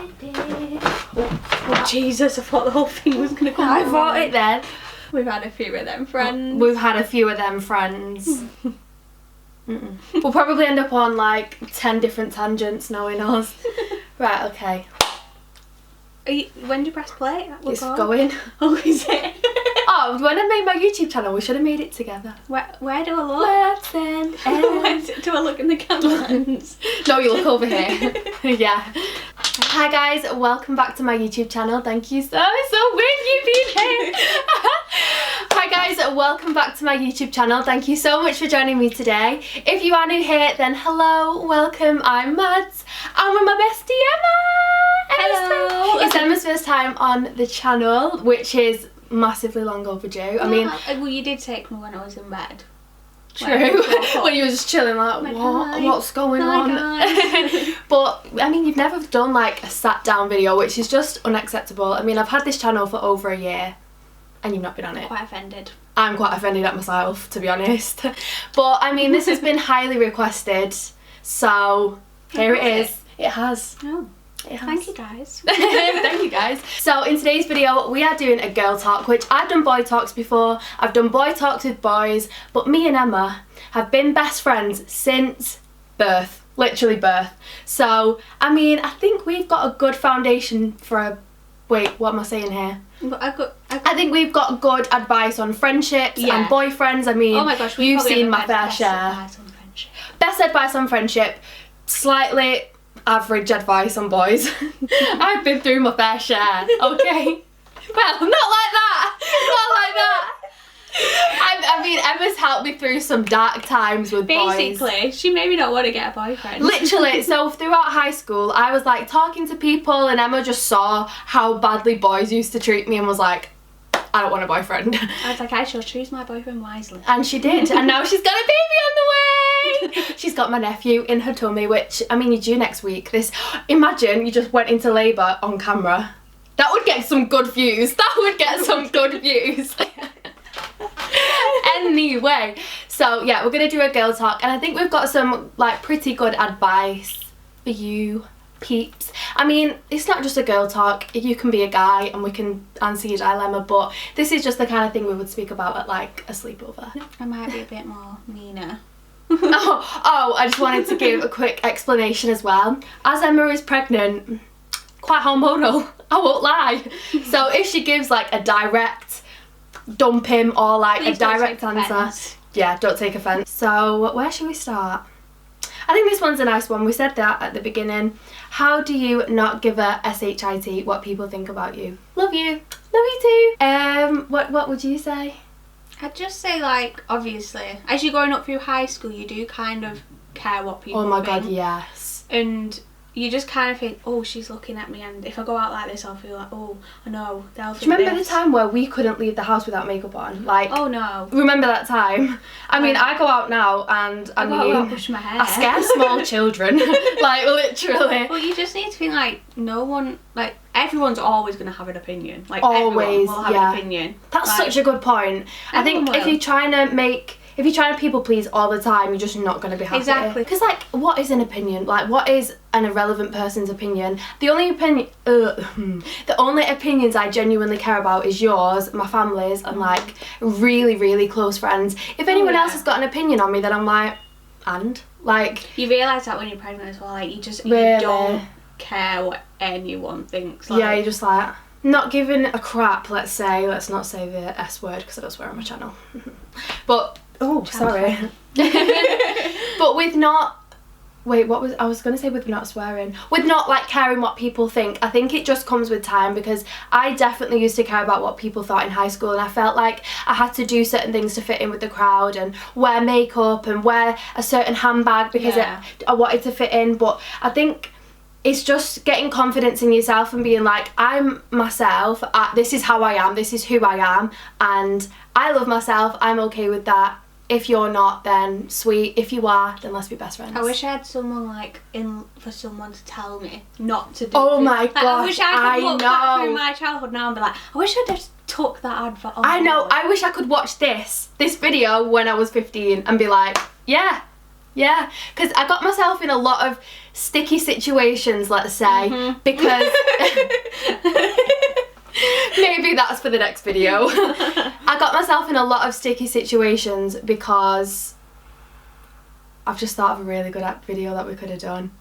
Oh, Jesus, I thought the whole thing was going to come I thought it then. We've had a few of them friends. We've had a few of them friends. We'll probably end up on like 10 different tangents knowing us. Right, okay. When do you press play? It's going. Oh, is it? Oh, when I made my YouTube channel, we should have made it together. Where do I look? Do I look in the camera lens? No, you look over here. Yeah. Hi guys, welcome back to my YouTube channel. Thank you so weird you being here. Hi guys, welcome back to my YouTube channel. Thank you so much for joining me today. If you are new here, then hello, welcome. I'm Mads. I'm with my bestie Emma. Hello. It's Emma's first time on the channel, which is massively long overdue. I mean, well, you did take me when I was in bed. True. When you were just chilling like what's going on? But I mean, you've never done like a sat down video, which is just unacceptable. I mean, I've had this channel for over a year and you've not been on it. Quite offended. I'm quite offended at myself, to be honest. But I mean, this has been highly requested, so here it is. It has. Oh. Thank you guys. Thank you guys. So in today's video we are doing a girl talk, which I've done boy talks before. I've done boy talks with boys, but me and Emma have been best friends since birth, literally birth. So I mean, I think we've got a good foundation for a wait, what am I saying here? I think we've got good advice on friendships and boyfriends. I mean, oh my gosh, you've seen my fair share. Best advice on friendship, slightly average advice on boys. I've been through my fair share, okay? Well, not like that. Not like that. I mean, Emma's helped me through some dark times with boys. Basically, she made me not want to get a boyfriend. Literally, so throughout high school, I was like talking to people and Emma just saw how badly boys used to treat me and was like, I don't want a boyfriend. I was like, I shall choose my boyfriend wisely. And she did, and now she's got a baby on the way! She's got my nephew in her tummy, which, I mean, you're due next week. Imagine you just went into labour on camera. That would get some good views. That would get some good views. Anyway, so yeah, we're going to do a girl talk, and I think we've got some, like, pretty good advice for you peeps. I mean, it's not just a girl talk. You can be a guy and we can answer your dilemma, but this is just the kind of thing we would speak about at like a sleepover. I might be a bit more meaner. Oh, I just wanted to give a quick explanation as well. As Emma is pregnant, quite hormonal, I won't lie. So if she gives like a direct dump him or like Please a direct answer, yeah, don't take offence. So where should we start? I think this one's a nice one. We said that at the beginning. How do you not give a shit what people think about you? Love you. Love you too. What would you say? I'd just say, like, obviously, as you're growing up through high school, you do kind of care what people think. Oh my god, yes. And you just kind of think, oh, she's looking at me, and if I go out like this, I'll feel like, oh, I know, they'll think Do you remember this. the time where we couldn't leave the house without makeup on? Like, oh no. Remember that time? I mean, I go out now and I push my hair. I scare small children. Like, literally. Well, you just need to think, like, no one, like, everyone's always going to have an opinion. Like, always, everyone will have an opinion. That's like, such a good point. I think if you're trying to people please all the time, you're just not going to be happy. Exactly. Because, like, what is an opinion? Like, what is an irrelevant person's opinion? The only opinions I genuinely care about is yours, my family's, and, like, really, really close friends. If anyone else has got an opinion on me, then I'm like, and? Like... You realise that when you're pregnant as well, like, you don't care what anyone thinks. Like, yeah, you're just like... Not giving a crap, let's say. Let's not say the S word, because I don't swear on my channel. But... Oh, sorry. But with not... Wait, what was... I was going to say with not swearing. With not, like, caring what people think. I think it just comes with time, because I definitely used to care about what people thought in high school, and I felt like I had to do certain things to fit in with the crowd and wear makeup and wear a certain handbag because I wanted to fit in. But I think... It's just getting confidence in yourself and being like, I'm myself, this is how I am, this is who I am, and I love myself, I'm okay with that. If you're not, then sweet. If you are, then let's be best friends. I wish I had someone, like, for someone to tell me not to do Oh my gosh, I wish I could look back through my childhood now and be like, I wish I'd just took that advert on. I know, I wish I could watch this video when I was 15 and be like, yeah, Yeah, because I got myself in a lot of sticky situations, let's say, because maybe that's for the next video. I got myself in a lot of sticky situations because I've just thought of a really good video that we could have done.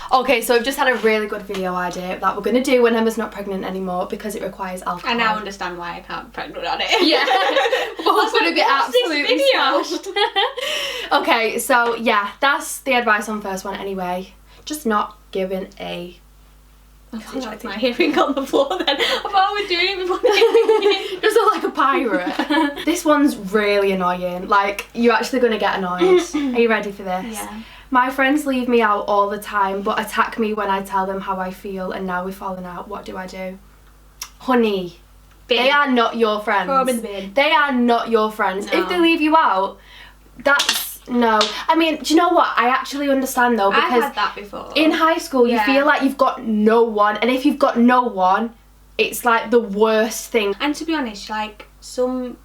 Okay, so I've just had a really good video idea that we're going to do when Emma's not pregnant anymore because it requires alcohol. I now understand why I can't be pregnant on it. Yeah. We're going to be absolutely smashed. Okay, so yeah, that's the advice on first one anyway. Just not giving a... I feel like my hearing on the floor then. I thought I was doing it before. Just look like a pirate. This one's really annoying. Like, you're actually going to get annoyed. Are you ready for this? Yeah. My friends leave me out all the time but attack me when I tell them how I feel, and now we've fallen out. What do I do? Honey, bin. They are not your friends. Throw them in the bin. They are not your friends. No. If they leave you out, that's... No. I mean, do you know what? I actually understand though, because I've had that before. In high school, you feel like you've got no one, and if you've got no one, it's like the worst thing. And to be honest, like, some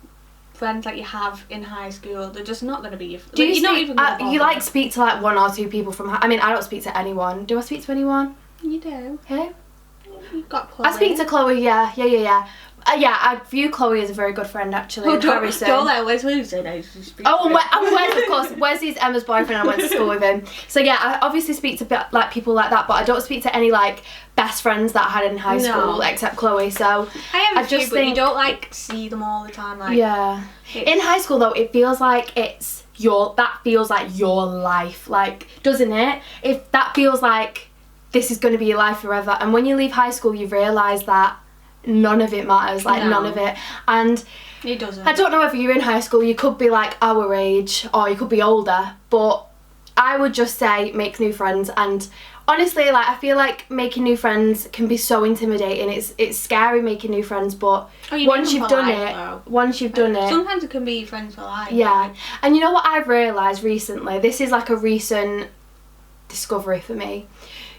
friends like you have in high school, they're just not going to be your friends. Do you, not even you like speak to like one or two people from... I mean, I don't speak to anyone. Do I speak to anyone? You do. Who? You've got Chloe. I speak to Chloe, yeah. Yeah, I view Chloe as a very good friend, actually. Oh, don't let Wes lose it. Oh, and Wes, of course. Wes is Emma's boyfriend. I went to school with him. So yeah, I obviously speak to like people like that, but I don't speak to any like best friends that I had in high school except Chloe. So I just think you don't like see them all the time. Like, yeah. In high school though, it feels like it's that feels like your life, like, doesn't it? If that feels like this is going to be your life forever, and when you leave high school, you realise that none of it matters, like none of it. And it doesn't. I don't know if you're in high school, you could be like our age or you could be older, but I would just say make new friends. And honestly, like, I feel like making new friends can be so intimidating. It's scary making new friends, but once you've done it, sometimes it can be friends for life. Yeah. And you know what I've realised recently? This is like a recent discovery for me.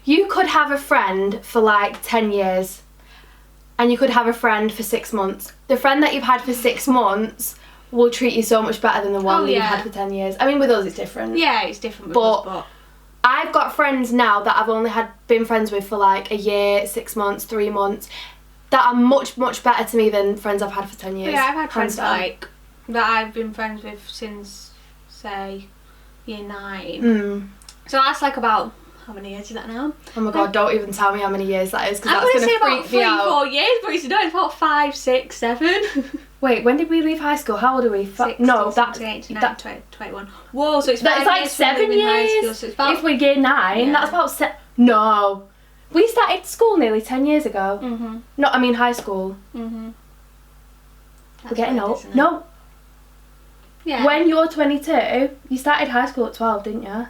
You could have a friend for like 10 years. And you could have a friend for 6 months. The friend that you've had for 6 months will treat you so much better than the one that you've had for 10 years. I mean, with us it's different. Yeah, it's different with us, but I've got friends now that I've only been friends with for like a year, 6 months, 3 months, that are much, much better to me than friends I've had for 10 years. Yeah, I've had friends like that I've been friends with since, say, year 9. So that's like about... How many years is that now? Oh my god, don't even tell me how many years that is, because that's going to freak me out. I'm going to say about 3-4 years, but it's not. It's about 5, 6, 7. Wait, when did we leave high school? How old are we? 16, no, 17, 18, 19, 21. Whoa, so it's 5 it's like years 7 years. High school, so it's about, if we're year 9, that's about no. We started school nearly 10 years ago. No, I mean high school. We're getting old. No. Yeah. When you're 22, you started high school at 12, didn't you?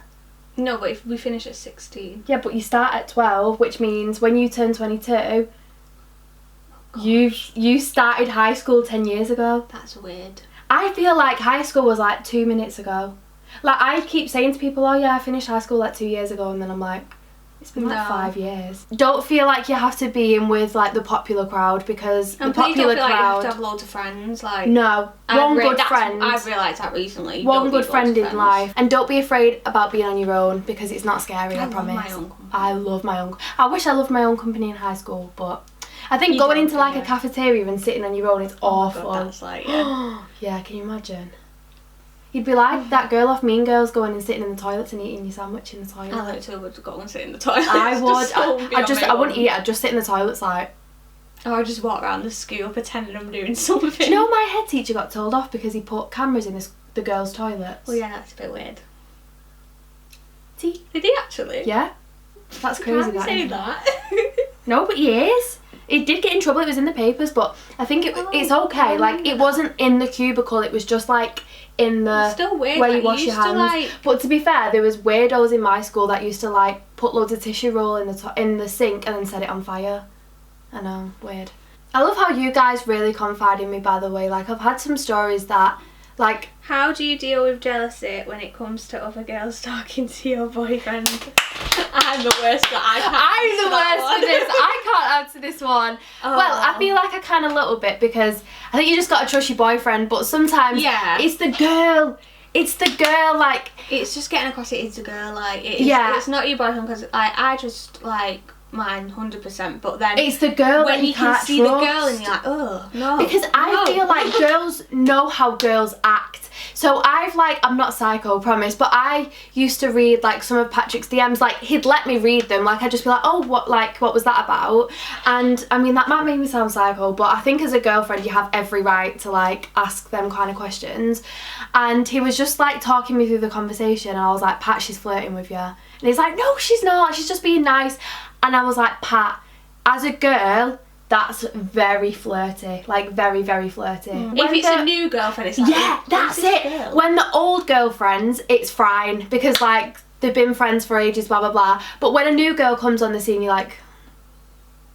No, but if we finish at 16. Yeah, but you start at 12, which means when you turn 22, you started high school 10 years ago. That's weird. I feel like high school was like 2 minutes ago. Like, I keep saying to people, oh yeah, I finished high school like 2 years ago, and then I'm like, it's been like 5 years. Don't feel like you have to be in with like the popular crowd, because the popular crowd... Like you have to have loads of friends. Like, no, one good friend. I've realised that recently. One good friend in life, and don't be afraid about being on your own, because it's not scary. I promise. My own company. I love my own. I wish I loved my own company in high school, but I think going into like a cafeteria and sitting on your own is awful. God, that's like yeah, can you imagine? You'd be like that girl off Mean Girls, going and sitting in the toilets and eating your sandwich in the toilet. I literally would go and sit in the toilet. I would. I wouldn't eat. I'd just sit in the toilets like. Or I'd just walk around the school pretending I'm doing something. Do you know my head teacher got told off because he put cameras in the girls' toilets? Well, yeah, that's a bit weird. See? Did he actually? Yeah. That's crazy. Can't say that. No, but he is. He did get in trouble. It was in the papers, but I think it's okay. Like, it wasn't in the cubicle. It was just like in the still weird, where you wash your hands. But to be fair, there was weirdos in my school that used to like put loads of tissue roll in the sink and then set it on fire. I know, weird. I love how you guys really confide in me, by the way. Like, I've had some stories that, like... How do you deal with jealousy when it comes to other girls talking to your boyfriend? I'm the worst, but I'm the worst for this. I can't answer this one. Oh. Well, I feel like I can a little bit, because I think you just got to trust your boyfriend, but sometimes it's the girl. it's the girl, like... It's just getting across it is a girl, like, it's not your boyfriend, because I just, like, mine 100%, but then... It's the girl when that you can can't see trust. the girl and you're like, oh, no. Because I feel like girls know how girls act. So I'm not psycho, promise, but I used to read, like, some of Patrick's DMs, like, he'd let me read them, like, I'd just be like, oh, what was that about? And, I mean, that might make me sound psycho, but I think as a girlfriend, you have every right to, like, ask them kind of questions. And he was just, like, talking me through the conversation, and I was like, Pat, she's flirting with you. And he's like, no, she's not, she's just being nice. And I was like, Pat, as a girl... That's very flirty, like very, very flirty. If it's a new girlfriend, it's like, yeah, that's it. Girl? When the old girlfriends, it's fine because like they've been friends for ages, blah blah blah. But when a new girl comes on the scene, you're like,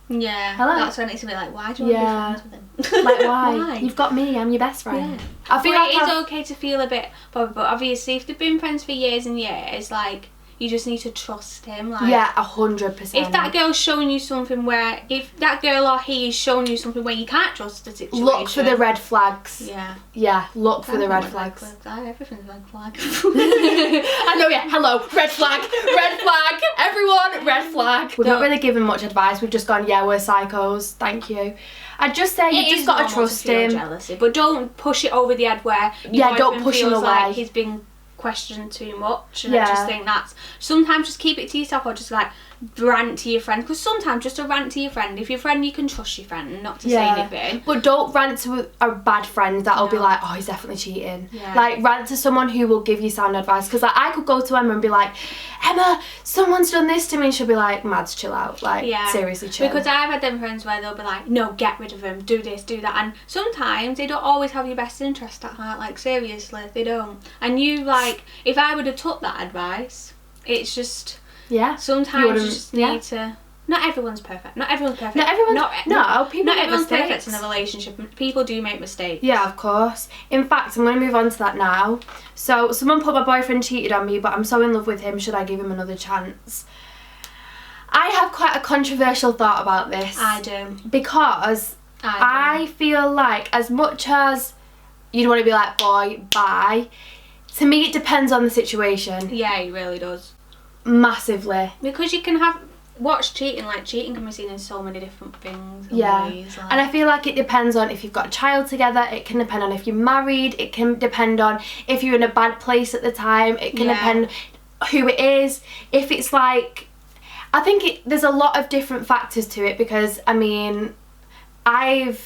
yeah, hello. That's when it's gonna be like, why do you want to be friends with him? Like why? You've got me. I'm your best friend. Yeah. I feel like it's okay to feel a bit bothered, but obviously if they've been friends for years and years, like. You just need to trust him. Like, yeah, 100%. If that girl's showing you something where, if that girl or he is showing you something where you can't trust the situation. Look for the red flags. Yeah. Yeah, look for the red flags. Everything's red flag. I know, yeah. Hello, red flag, red flag. Everyone, red flag. We've not really given much advice. We've just gone, yeah, we're psychos. Thank you. I'd just say you just got to trust him. Jealousy, but don't push it over the head where don't push him away. Like he's been questioned too much, and I just think that's sometimes just keep it to yourself, or just like rant to your friend, because sometimes just a rant to your friend, if your friend, you can trust your friend not to say anything, but don't rant to a bad friend that'll be like, oh, he's definitely cheating. Like rant to someone who will give you sound advice, because like I could go to Emma and be like, Emma, someone's done this to me, and she'll be like, Mads, chill out, like seriously chill. Because I've had them friends where they'll be like, no, get rid of him, do this, do that, and sometimes they don't always have your best interest at heart, like seriously they don't, and you like, if I would have took that advice, it's just sometimes you just need to. Not everyone's perfect. Not everyone's perfect. Not everyone's people not make everyone's mistakes. perfect in a relationship. People do make mistakes. Yeah, of course. In fact, I'm going to move on to that now. So, someone put, my boyfriend cheated on me, but I'm so in love with him. Should I give him another chance? I have quite a controversial thought about this. I do. Because I feel like as much as you'd want to be like, boy, bye, to me it depends on the situation. Yeah, it really does. Massively. Because you can watch cheating, like cheating can be seen in so many different things and ways. Like. And I feel like it depends on if you've got a child together, it can depend on if you're married, it can depend on if you're in a bad place at the time, it can depend who it is. If it's like, I think there's a lot of different factors to it, because I mean, I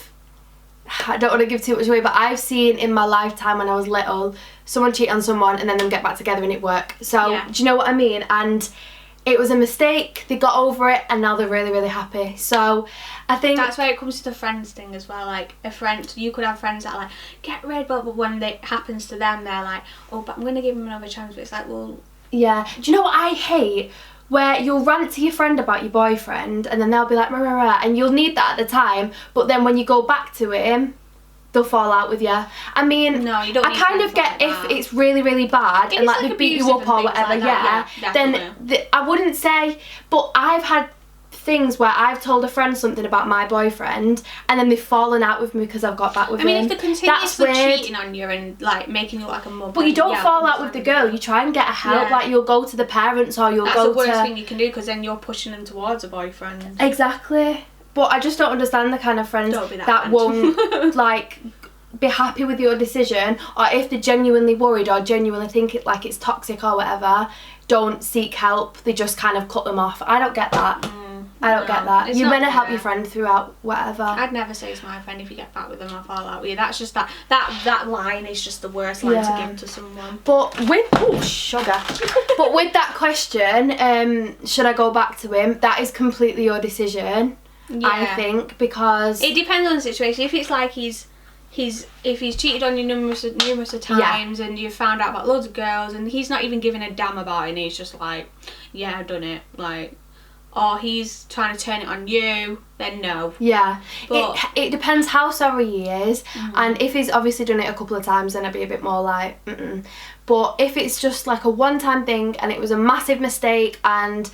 don't want to give too much away, but I've seen in my lifetime when I was little, someone cheat on someone and then them get back together and it worked. So do you know what I mean? And it was a mistake, they got over it, and now they're really, really happy. So I think that's where it comes to the friends thing as well. Like a friend, you could have friends that are like, get rid, but when it happens to them, they're like, oh, but I'm going to give him another chance. But it's like, well... Yeah. Do you know what I hate? Where you'll rant to your friend about your boyfriend, and then they'll be like, rah, rah, rah, and you'll need that at the time, but then when you go back to him, they'll fall out with you. I mean, no, you don't. I kind of get if it's really, really bad and like they beat you up or whatever, then I wouldn't say, but I've had things where I've told a friend something about my boyfriend and then they've fallen out with me because I've got back with him. I mean, if they're continuously cheating on you and like making you look like a mum, but you don't fall out with the girl, you try and get her help, like you'll go to the parents or you'll go to... That's the worst thing you can do, because then you're pushing them towards a boyfriend. Exactly. But I just don't understand the kind of friends that won't like be happy with your decision, or if they're genuinely worried or genuinely think it like it's toxic or whatever, don't seek help, they just kind of cut them off. I don't get that. I don't get that. You're meant to help your friend throughout whatever. I'd never say it's my friend if you get back with them or fall out with you. That's just that line is just the worst line to give to someone. But with but with that question, should I go back to him? That is completely your decision. I think, because it depends on the situation. If it's like if he's cheated on you numerous of times and you've found out about loads of girls and he's not even giving a damn about it and he's just like, yeah, I've done it, like, or he's trying to turn it on you, then no. Yeah, but it depends how sorry he is, and if he's obviously done it a couple of times, then I'd be a bit more like, But if it's just like a one-time thing and it was a massive mistake and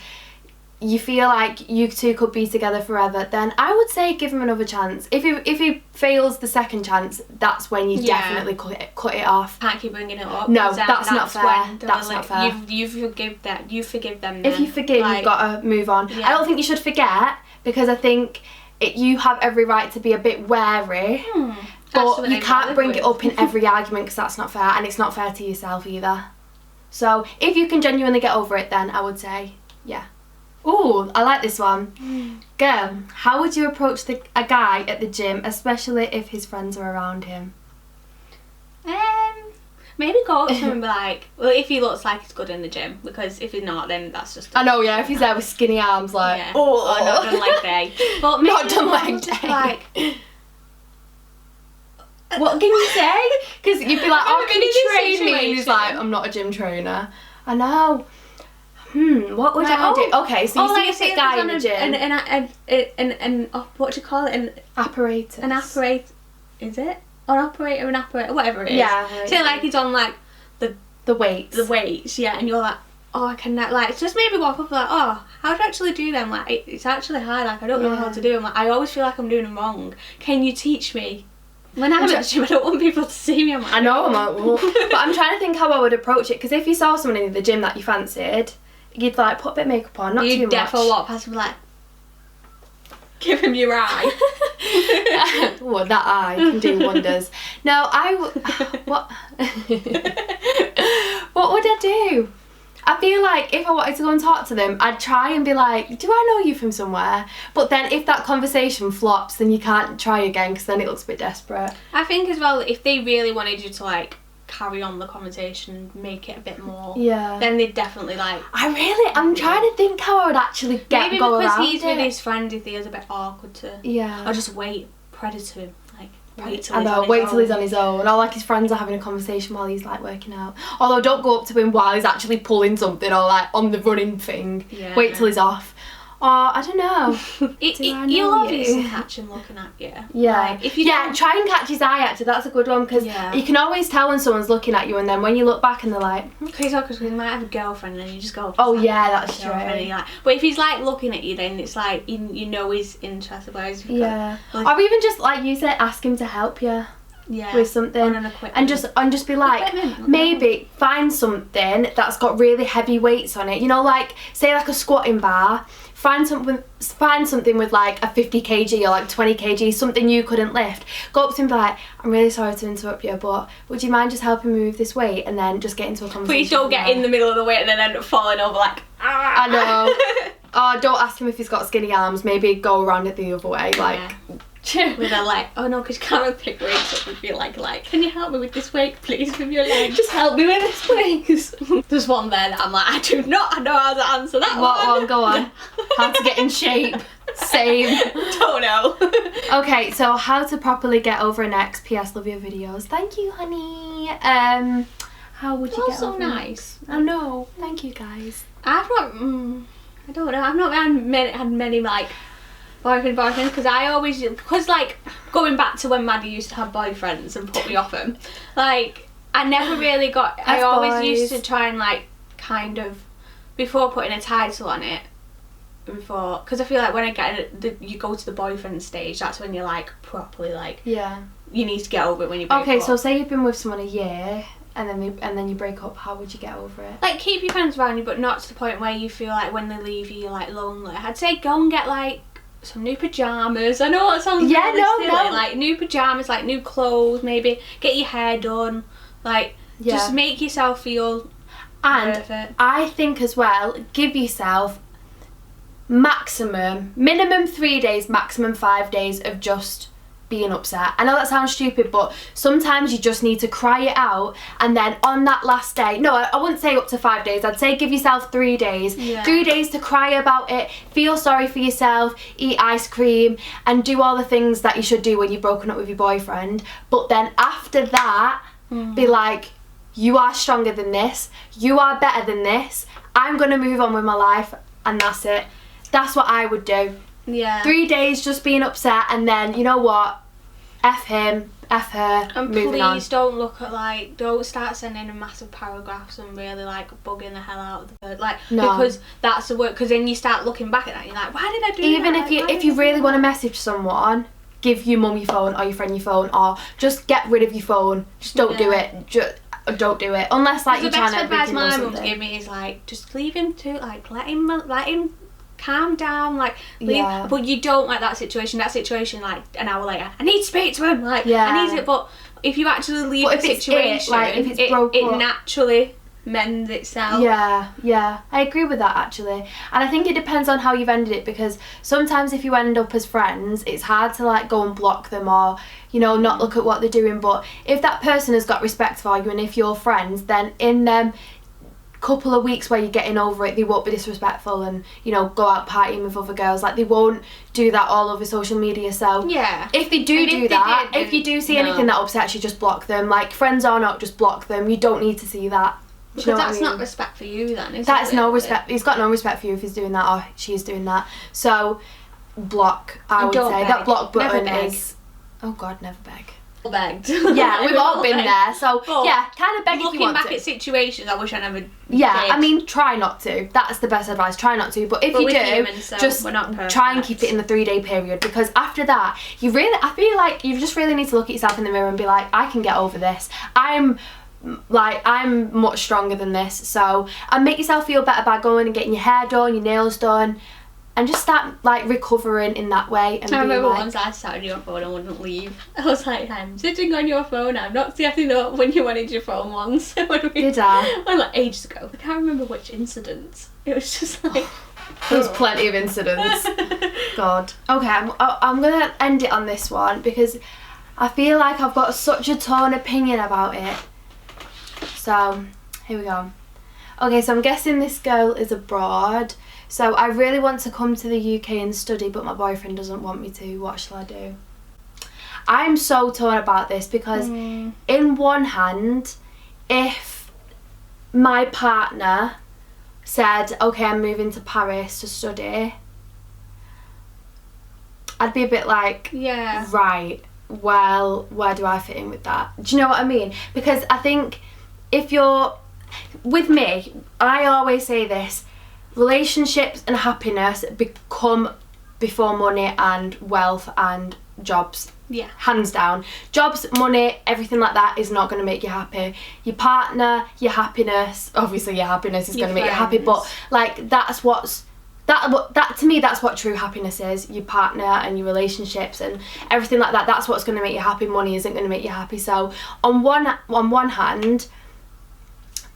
you feel like you two could be together forever, then I would say give him another chance. If he fails the second chance, that's when you definitely cut it off. Can't keep bringing it up. No, that's not fair. That's not fair. You forgive them. You forgive them. If you forgive, you've got to move on. I don't think you should forget, because I think you have every right to be a bit wary. But you can't bring it up in every argument, because that's not fair, and it's not fair to yourself either. So if you can genuinely get over it, then I would say, yeah. Ooh, I like this one. Girl, how would you approach a guy at the gym, especially if his friends are around him? Maybe go up to him and be like, well, if he looks like he's good in the gym, because if he's not, then that's just... I know, yeah, if he's there with skinny arms, like, oh, not done leg day. But maybe not done leg day. Like, what can you say? Because you'd be like, oh, can you train me? situation. And he's like, I'm not a gym trainer. I know. What would I do? Okay, so you see a fit guy in the gym. And what do you call it? An apparatus. An apparatus. Is it? An operator, whatever it is. Yeah. Say like he's on like the weights. The weights, yeah, and you're like, oh, I can like just maybe walk up and like, oh, how do I actually do them? Like it's actually hard. Like I don't know how to do them. Like I always feel like I'm doing them wrong. Can you teach me? When I'm at the gym, I don't want people to see me. I'm like, I know, I'm like, well. But I'm trying to think how I would approach it, because if you saw someone in the gym that you fancied, you'd like put a bit of makeup on, not too much. You'd definitely walk past and be like, give him your eye. Well, that eye can do wonders. No, what? What would I do? I feel like if I wanted to go and talk to them, I'd try and be like, do I know you from somewhere? But then if that conversation flops, then you can't try again, because then it looks a bit desperate. I think as well, if they really wanted you to like carry on the conversation and make it a bit more, then they'd definitely like... I'm trying to think how I would actually go around it. Maybe because he's with his friend, he feels a bit awkward to... Yeah. Or just wait, predator him. Like, wait till he's on his own. Or like his friends are having a conversation while he's like working out. Although don't go up to him while he's actually pulling something or like on the running thing. Yeah. Wait till he's off. Or I don't know. You'll obviously catch him looking at you. Yeah. Like, if you try and catch his eye actually. That's a good one, because you can always tell when someone's looking at you, and then when you look back and they're like, because he might have a girlfriend and you just go, oh yeah, that's true. Like, but if he's like looking at you, then it's like you know he's interested. Whereas or even just like you said, ask him to help you. With something, and just be like, maybe find something that's got really heavy weights on it. You know, like say like a squatting bar. Find something with like a 50 kg or like 20 kg, something you couldn't lift. Go up to him and be like, I'm really sorry to interrupt you, but would you mind just helping me move this weight? And then just get into a conversation. Please don't get in the middle of the weight and then end up falling over like, ah. I know. Don't ask him if he's got skinny arms. Maybe go around it the other way. Like, with a like, oh no, because you can't pick weights up and be like, can you help me with this weight, please, with your leg? Just help me with this, please. There's one there that I'm like, I do not know how to answer that one. What one? Go on. How to get in shape. Same. Don't know. Okay, so how to properly get over an ex. PS, love your videos. Thank you, honey. How would you get so over nice. I know. Thank you, guys. I don't know. I've not had many like boyfriends, because like going back to when Maddie used to have boyfriends and put me off him, like I never really got. I always used to try and like kind of before putting a title on it. Because I feel like when I get you go to the boyfriend stage, that's when you're like properly like you need to get over it when you break up. Okay, so say you've been with someone a year and then you break up, how would you get over it? Like keep your friends around you, but not to the point where you feel like when they leave you you're like lonely. I'd say go and get like some new pyjamas. I know that sounds really silly. Like new pyjamas, like new clothes, maybe get your hair done, like just make yourself feel worth it. I think as well, give yourself minimum 3 days, maximum 5 days of just being upset. I know that sounds stupid, but sometimes you just need to cry it out, and then on that last day, no, I wouldn't say up to 5 days, I'd say give yourself 3 days. 3 days to cry about it, feel sorry for yourself, eat ice cream, and do all the things that you should do when you've broken up with your boyfriend. But then after that, be like, you are stronger than this, you are better than this, I'm gonna move on with my life, and that's it. That's what I would do. 3 days just being upset, and then you know what, F him, F her, and moving on. please don't look at like, don't start sending in massive paragraphs and really like bugging the hell out of the person, like, because that's the work. Because then you start looking back at that and you're like, why did I do that? Even if you really want to message someone, give your mum your phone or your friend your phone, or just get rid of your phone. Just don't do it. Just don't do it unless like you're trying to. The best advice my mum's gave me is like, just leave him to, like, let him calm down, like, leave. But you don't like that situation, like an hour later, I need to speak to him, like, I need it. But if you actually leave the situation, if it's broke it up, naturally mends itself. Yeah, I agree with that actually. And I think it depends on how you've ended it, because sometimes if you end up as friends, it's hard to like go and block them or, you know, not look at what they're doing. But if that person has got respect for you and if you're friends, then in them couple of weeks where you're getting over it, they won't be disrespectful and, you know, go out partying with other girls. Like, they won't do that all over social media. So if they do that, if you do see anything that upsets you, just block them. Like, friends or not, just block them. You don't need to see that. Because that's not respect for you then, is it? That's no respect. He's got no respect for you if he's doing that or she's doing that. So block, I would say. That block button is, oh god, never beg. Begged. Yeah, we've all been there. So yeah, kind of beg if you want to. Looking back at situations, I wish I never did. I mean, try not to. That's the best advice. Try not to. But if you do, humans, so just try and keep it in the 3-day period, because after that, I feel like you just really need to look at yourself in the mirror and be like, I can get over this. I'm much stronger than this. So, and make yourself feel better by going and getting your hair done, your nails done, and just start like recovering in that way. And I remember once I sat on your phone and wouldn't leave. I was like, I'm sitting on your phone, I'm not getting up when you wanted your phone once. Did I? Well, like ages ago. I can't remember which incident. It was just like... There's plenty of incidents. God. Okay, I'm going to end it on this one because I feel like I've got such a torn opinion about it. So, here we go. Okay, so I'm guessing this girl is abroad. So I really want to come to the UK and study, but my boyfriend doesn't want me to. What shall I do? I'm so torn about this because in one hand, if my partner said, okay, I'm moving to Paris to study, I'd be a bit like, right, well, where do I fit in with that? Do you know what I mean? Because I think if you're, with me, I always say this, relationships and happiness become before money and wealth and jobs. Hands down. Jobs, money, everything like that is not going to make you happy. Your partner, your happiness, obviously your happiness is going to make you happy, but like that to me, that's what true happiness is. Your partner and your relationships and everything like that, that's what's going to make you happy. Money isn't going to make you happy. So on one hand,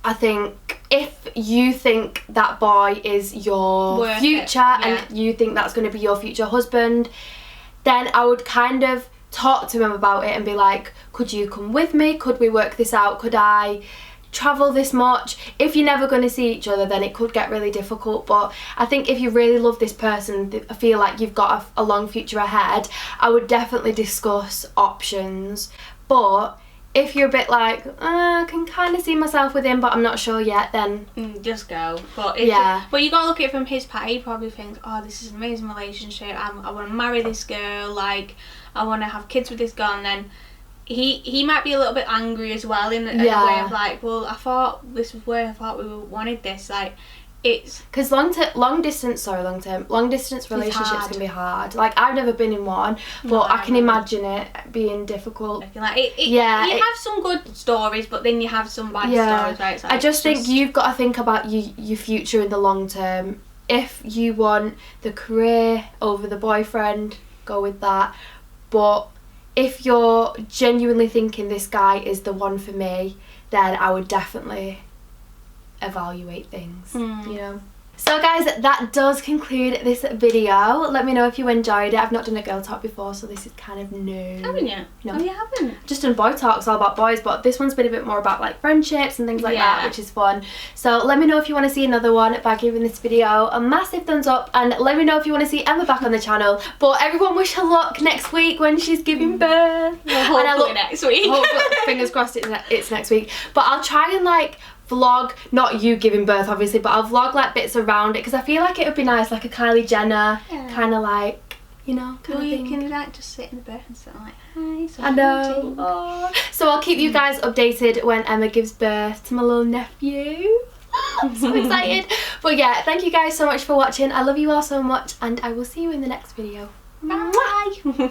I think if you think that boy is your future and you think that's going to be your future husband, then I would kind of talk to him about it and be like, could you come with me? Could we work this out? Could I travel this much? If you're never going to see each other, then it could get really difficult. But I think if you really love this person, I feel like you've got a long future ahead, I would definitely discuss options. But if you're a bit like, I can kind of see myself with him, but I'm not sure yet, then just go. But but you gotta look at it from his part. He probably thinks, oh, this is an amazing relationship. I want to marry this girl. Like, I want to have kids with this girl. And then he might be a little bit angry as well in a way of like, well, I thought this was where I thought we wanted this. Like, it's because long distance relationships can be hard. Like, I've never been in one, but I can imagine it being difficult. Like you have some good stories, but then you have some bad stories, right? Like, I just think you've got to think about your future in the long term. If you want the career over the boyfriend, go with that. But if you're genuinely thinking this guy is the one for me, then I would definitely evaluate things, you know. So guys, that does conclude this video. Let me know if you enjoyed it. I've not done a girl talk before, so this is kind of new. Haven't you? No. Oh, you haven't? Just done boy talks all about boys, but this one's been a bit more about like friendships and things like that, which is fun. So let me know if you want to see another one by giving this video a massive thumbs up, and let me know if you want to see Emma back on the channel. But everyone wish her luck next week when she's giving birth. Well, hopefully next week. Fingers crossed it's next week. But I'll try and like vlog, not you giving birth obviously, but I'll vlog like bits around it, because I feel like it would be nice, like a Kylie Jenner kind of like you know, kind of you thing. can like just sit in the bed and sit like, hi. So I know. Oh. So I'll keep you guys updated when Emma gives birth to my little nephew. I'm so excited. But yeah, thank you guys so much for watching. I love you all so much, and I will see you in the next video. Bye.